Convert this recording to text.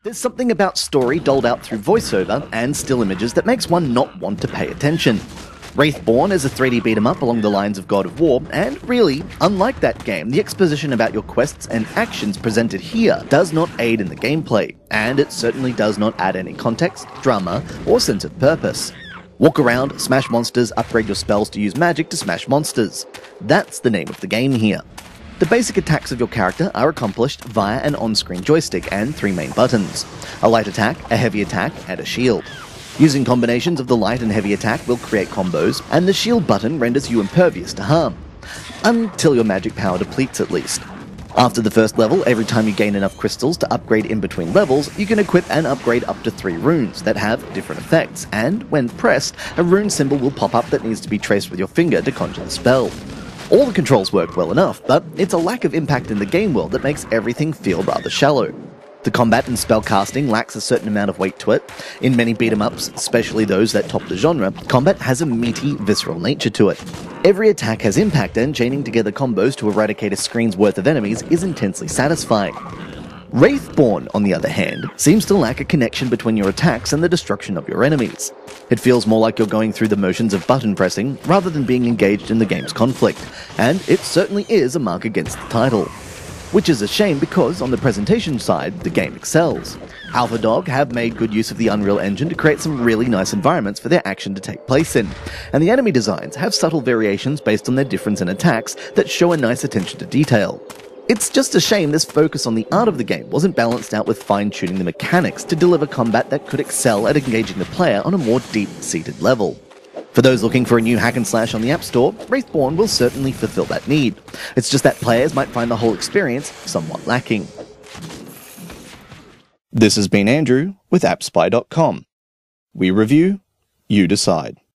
There's something about story doled out through voiceover and still images that makes one not want to pay attention. Wraithborne is a 3D beat-em-up along the lines of God of War, and really, unlike that game, the exposition about your quests and actions presented here does not aid in the gameplay, and it certainly does not add any context, drama, or sense of purpose. Walk around, smash monsters, upgrade your spells to use magic to smash monsters. That's the name of the game here. The basic attacks of your character are accomplished via an on-screen joystick and 3 main buttons: a light attack, a heavy attack, and a shield. Using combinations of the light and heavy attack will create combos, and the shield button renders you impervious to harm. Until your magic power depletes at least. After the first level, every time you gain enough crystals to upgrade in between levels, you can equip and upgrade up to 3 runes that have different effects, and when pressed, a rune symbol will pop up that needs to be traced with your finger to conjure the spell. All the controls work well enough, but it's a lack of impact in the game world that makes everything feel rather shallow. The combat and spell casting lacks a certain amount of weight to it. In many beat-em-ups, especially those that top the genre, combat has a meaty, visceral nature to it. Every attack has impact, and chaining together combos to eradicate a screen's worth of enemies is intensely satisfying. Wraithborne, on the other hand, seems to lack a connection between your attacks and the destruction of your enemies. It feels more like you're going through the motions of button pressing rather than being engaged in the game's conflict, and it certainly is a mark against the title. Which is a shame because, on the presentation side, the game excels. AlphaDog have made good use of the Unreal Engine to create some really nice environments for their action to take place in, and the enemy designs have subtle variations based on their difference in attacks that show a nice attention to detail. It's just a shame this focus on the art of the game wasn't balanced out with fine-tuning the mechanics to deliver combat that could excel at engaging the player on a more deep-seated level. For those looking for a new hack and slash on the App Store, Wraithborne will certainly fulfill that need. It's just that players might find the whole experience somewhat lacking. This has been Andrew with AppSpy.com. We review, you decide.